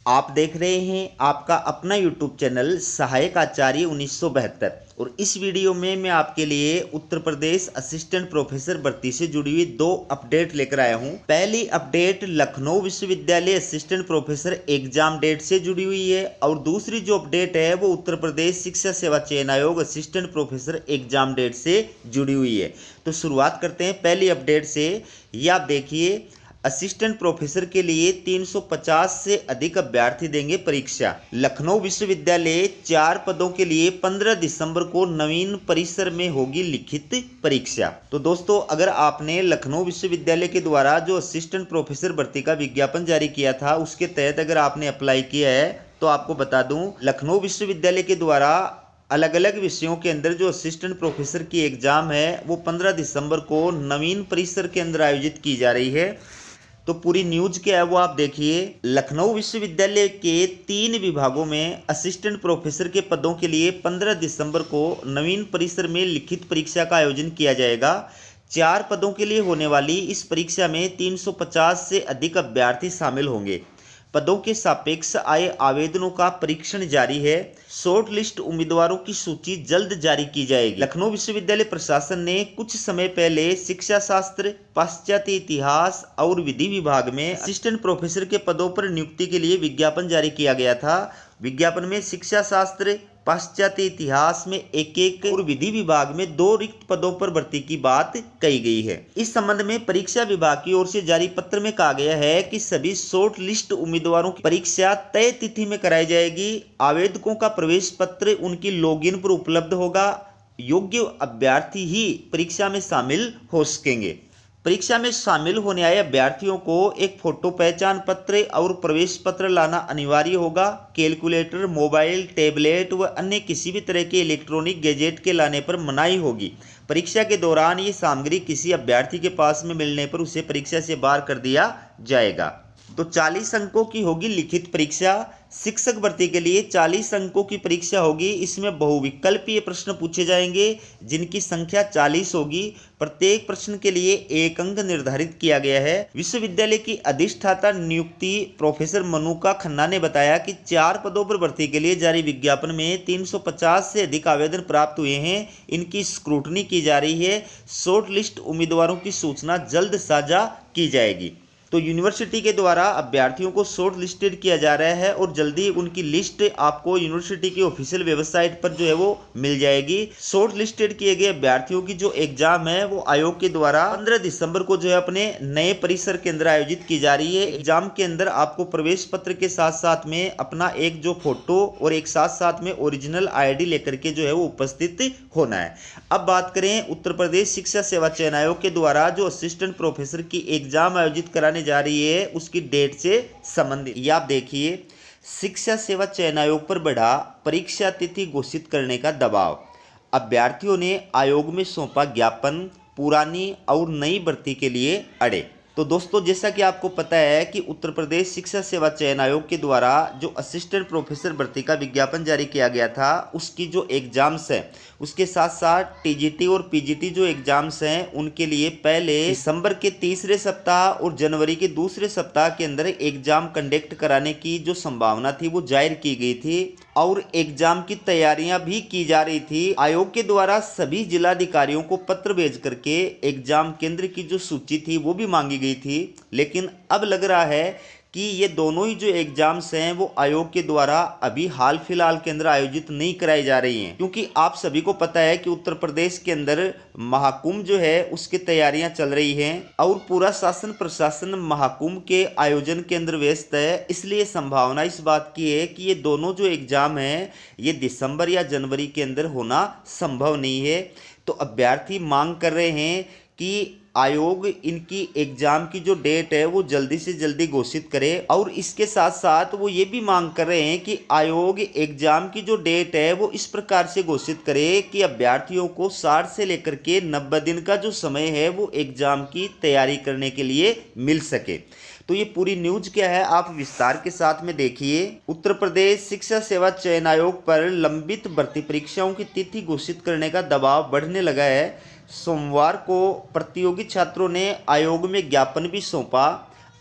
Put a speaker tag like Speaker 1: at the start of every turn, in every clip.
Speaker 1: आप देख रहे हैं आपका अपना YouTube चैनल सहायक आचार्य 1972 और इस वीडियो में मैं आपके लिए उत्तर प्रदेश असिस्टेंट प्रोफेसर भर्ती से जुड़ी हुई दो अपडेट लेकर आया हूं। पहली अपडेट लखनऊ विश्वविद्यालय असिस्टेंट प्रोफेसर एग्जाम डेट से जुड़ी हुई है और दूसरी जो अपडेट है वो उत्तर प्रदेश शिक्षा सेवा चयन आयोग असिस्टेंट प्रोफेसर एग्जाम डेट से जुड़ी हुई है। तो शुरुआत करते हैं पहली अपडेट से। ये आप देखिए, असिस्टेंट प्रोफेसर के लिए 350 से अधिक अभ्यर्थी देंगे परीक्षा। लखनऊ विश्वविद्यालय 4 पदों के लिए 15 दिसंबर को नवीन परिसर में होगी लिखित परीक्षा। तो दोस्तों, अगर आपने लखनऊ विश्वविद्यालय के द्वारा जो असिस्टेंट प्रोफेसर भर्ती का विज्ञापन जारी किया था उसके तहत अगर आपने अप्लाई किया है तो आपको बता दूं, लखनऊ विश्वविद्यालय के द्वारा अलग अलग विषयों के अंदर जो असिस्टेंट प्रोफेसर की एग्जाम है वो 15 दिसंबर को नवीन परिसर के अंदर आयोजित की जा रही है। तो पूरी न्यूज क्या है वो आप देखिए। लखनऊ विश्वविद्यालय के 3 विभागों में असिस्टेंट प्रोफेसर के पदों के लिए 15 दिसंबर को नवीन परिसर में लिखित परीक्षा का आयोजन किया जाएगा। 4 पदों के लिए होने वाली इस परीक्षा में 350 से अधिक अभ्यर्थी शामिल होंगे। पदों के सापेक्ष आए आवेदनों का परीक्षण जारी है। शॉर्ट लिस्ट उम्मीदवारों की सूची जल्द जारी की जाएगी। लखनऊ विश्वविद्यालय प्रशासन ने कुछ समय पहले शिक्षा शास्त्र, पाश्चात्य इतिहास और विधि विभाग में असिस्टेंट प्रोफेसर के पदों पर नियुक्ति के लिए विज्ञापन जारी किया गया था। विज्ञापन में शिक्षा शास्त्र, पाश्चात्य इतिहास में एक और विधि विभाग में 2 रिक्त पदों पर भर्ती की बात कही गई है। इस संबंध में परीक्षा विभाग की ओर से जारी पत्र में कहा गया है कि सभी शॉर्ट लिस्ट उम्मीदवारों की परीक्षा तय तिथि में कराई जाएगी। आवेदकों का प्रवेश पत्र उनकी लॉगिन पर उपलब्ध होगा। योग्य अभ्यर्थी ही परीक्षा में शामिल हो सकेंगे। परीक्षा में शामिल होने आए अभ्यर्थियों को एक फोटो पहचान पत्र और प्रवेश पत्र लाना अनिवार्य होगा। कैलकुलेटर, मोबाइल, टैबलेट व अन्य किसी भी तरह के इलेक्ट्रॉनिक गैजेट के लाने पर मनाही होगी। परीक्षा के दौरान ये सामग्री किसी अभ्यर्थी के पास में मिलने पर उसे परीक्षा से बाहर कर दिया जाएगा। तो 40 अंकों की होगी लिखित परीक्षा। शिक्षक भर्ती के लिए 40 अंकों की परीक्षा होगी। इसमें बहुविकल्पीय प्रश्न पूछे जाएंगे जिनकी संख्या 40 होगी। प्रत्येक प्रश्न के लिए 1 अंक निर्धारित किया गया है। विश्वविद्यालय की अधिष्ठाता नियुक्ति प्रोफेसर मनुका खन्ना ने बताया कि 4 पदों पर भर्ती के लिए जारी विज्ञापन में 350 से अधिक आवेदन प्राप्त हुए हैं। इनकी स्क्रूटनी की जा रही है। शॉर्ट लिस्ट उम्मीदवारों की सूचना जल्द साझा की जाएगी। तो यूनिवर्सिटी के द्वारा अभ्यर्थियों को शॉर्ट लिस्टेड किया जा रहा है और जल्दी उनकी लिस्ट आपको यूनिवर्सिटी की ऑफिशियल वेबसाइट पर जो है वो मिल जाएगी। शॉर्ट लिस्टेड किए गए अभ्यर्थियों की जो एग्जाम है वो आयोग के द्वारा 15 दिसंबर को जो है अपने नए परिसर के अंदर आयोजित की जा रही है। एग्जाम के अंदर आपको प्रवेश पत्र के साथ साथ में अपना एक जो फोटो और एक साथ साथ में ओरिजिनल ID लेकर के जो है वो उपस्थित होना है। अब बात करें उत्तर प्रदेश शिक्षा सेवा चयन आयोग के द्वारा जो असिस्टेंट प्रोफेसर की एग्जाम आयोजित कराने जा रही है उसकी डेट से संबंधित। ये आप देखिए, शिक्षा सेवा चयन आयोग पर बढ़ा परीक्षा तिथि घोषित करने का दबाव। अभ्यर्थियों ने आयोग में सौंपा ज्ञापन, पुरानी और नई भर्ती के लिए अड़े। तो दोस्तों, जैसा कि आपको पता है कि उत्तर प्रदेश शिक्षा सेवा चयन आयोग के द्वारा जो असिस्टेंट प्रोफेसर भर्ती का विज्ञापन जारी किया गया था उसकी जो एग्जाम्स हैं उसके साथ साथ TGT और PGT जो एग्जाम्स हैं उनके लिए पहले दिसंबर के तीसरे सप्ताह और जनवरी के दूसरे सप्ताह के अंदर एग्जाम कंडक्ट कराने की जो संभावना थी वो जाहिर की गई थी और एग्जाम की तैयारियां भी की जा रही थी। आयोग के द्वारा सभी जिलाधिकारियों को पत्र भेज करके एग्जाम केंद्र की जो सूची थी वो भी मांगी गई थी, लेकिन अब लग रहा है कि ये दोनों ही जो एग्जाम्स हैं वो आयोग के द्वारा अभी हाल फिलहाल के अंदर आयोजित नहीं कराई जा रही हैं, क्योंकि आप सभी को पता है कि उत्तर प्रदेश के अंदर महाकुंभ जो है उसकी तैयारियां चल रही हैं और पूरा शासन प्रशासन महाकुंभ के आयोजन के अंदर व्यस्त है। इसलिए संभावना इस बात की है कि ये दोनों जो एग्जाम हैं ये दिसंबर या जनवरी के अंदर होना संभव नहीं है। तो अभ्यर्थी मांग कर रहे हैं कि आयोग इनकी एग्जाम की जो डेट है वो जल्दी से जल्दी घोषित करे और इसके साथ साथ वो ये भी मांग कर रहे हैं कि आयोग एग्जाम की जो डेट है वो इस प्रकार से घोषित करे कि अभ्यर्थियों को 60 से लेकर के 90 दिन का जो समय है वो एग्जाम की तैयारी करने के लिए मिल सके। तो ये पूरी न्यूज क्या है आप विस्तार के साथ में देखिए। उत्तर प्रदेश शिक्षा सेवा चयन आयोग पर लंबित भर्ती परीक्षाओं की तिथि घोषित करने का दबाव बढ़ने लगा है। सोमवार को प्रतियोगी छात्रों ने आयोग में ज्ञापन भी सौंपा।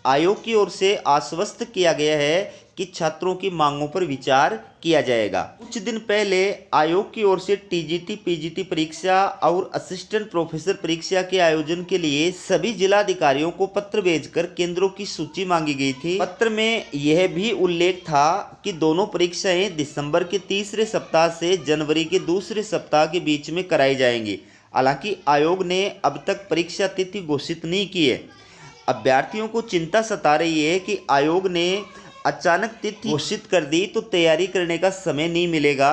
Speaker 1: आयोग की ओर से आश्वस्त किया गया है कि छात्रों की मांगों पर विचार किया जाएगा। कुछ दिन पहले आयोग की ओर से टीजीटी पीजीटी परीक्षा और असिस्टेंट प्रोफेसर परीक्षा के आयोजन के लिए सभी जिलाधिकारियों को पत्र भेजकर केंद्रों की सूची मांगी गई थी। पत्र में यह भी उल्लेख था कि दोनों परीक्षाएं दिसंबर के तीसरे सप्ताह से जनवरी के दूसरे सप्ताह के बीच में कराई जाएंगी। हालांकि आयोग ने अब तक परीक्षा तिथि घोषित नहीं की है। अभ्यर्थियों को चिंता सता रही है कि आयोग ने अचानक तिथि घोषित कर दी तो तैयारी करने का समय नहीं मिलेगा।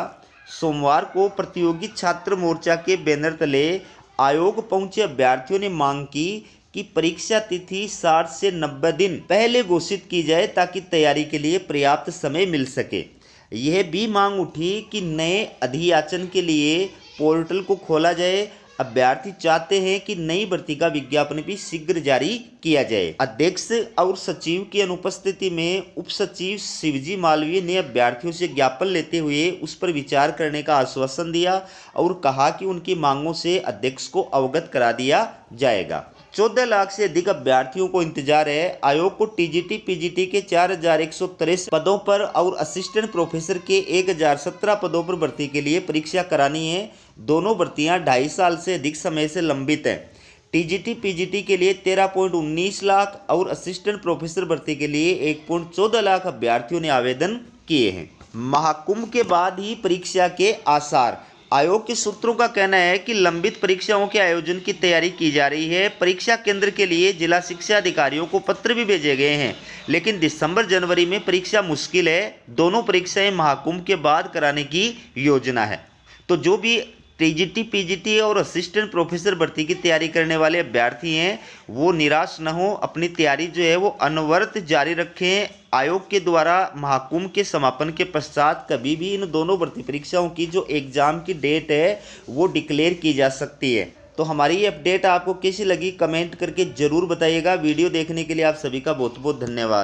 Speaker 1: सोमवार को प्रतियोगी छात्र मोर्चा के बैनर तले आयोग पहुंचे अभ्यर्थियों ने मांग की कि परीक्षा तिथि 60 से 90 दिन पहले घोषित की जाए ताकि तैयारी के लिए पर्याप्त समय मिल सके। यह भी मांग उठी कि नए अधियाचन के लिए पोर्टल को खोला जाए। अभ्यर्थी चाहते हैं कि नई भर्ती का विज्ञापन भी शीघ्र जारी किया जाए। अध्यक्ष और सचिव की अनुपस्थिति में उप सचिव शिवजी मालवीय ने अभ्यर्थियों से ज्ञापन लेते हुए उस पर विचार करने का आश्वासन दिया और कहा कि उनकी मांगों से अध्यक्ष को अवगत करा दिया जाएगा। 14 लाख से अधिक अभ्यर्थियों को इंतजार है। आयोग को टीजीटी पीजीटी के 4163 पदों पर और असिस्टेंट प्रोफेसर के 1017 पदों पर भर्ती के लिए परीक्षा करानी है। दोनों भर्तियां 2.5 साल से अधिक समय से लंबित हैं। टीजीटी पीजीटी के लिए 13.19 लाख और असिस्टेंट प्रोफेसर भर्ती के लिए 1.14 लाख अभ्यर्थियों ने आवेदन किए हैं। महाकुंभ के बाद ही परीक्षा के आसार। आयोग के सूत्रों का कहना है कि लंबित परीक्षाओं के आयोजन की तैयारी की जा रही है। परीक्षा केंद्र के लिए जिला शिक्षा अधिकारियों को पत्र भी भेजे गए हैं, लेकिन दिसंबर जनवरी में परीक्षा मुश्किल है। दोनों परीक्षाएं महाकुंभ के बाद कराने की योजना है। तो जो भी टीजीटी पीजीटी और असिस्टेंट प्रोफेसर भर्ती की तैयारी करने वाले अभ्यर्थी हैं वो निराश न हो, अपनी तैयारी जो है वो अनवरत जारी रखें। आयोग के द्वारा महाकुंभ के समापन के पश्चात कभी भी इन दोनों भर्ती परीक्षाओं की जो एग्ज़ाम की डेट है वो डिक्लेयर की जा सकती है। तो हमारी ये अपडेट आपको कैसी लगी कमेंट करके ज़रूर बताइएगा। वीडियो देखने के लिए आप सभी का बहुत बहुत धन्यवाद।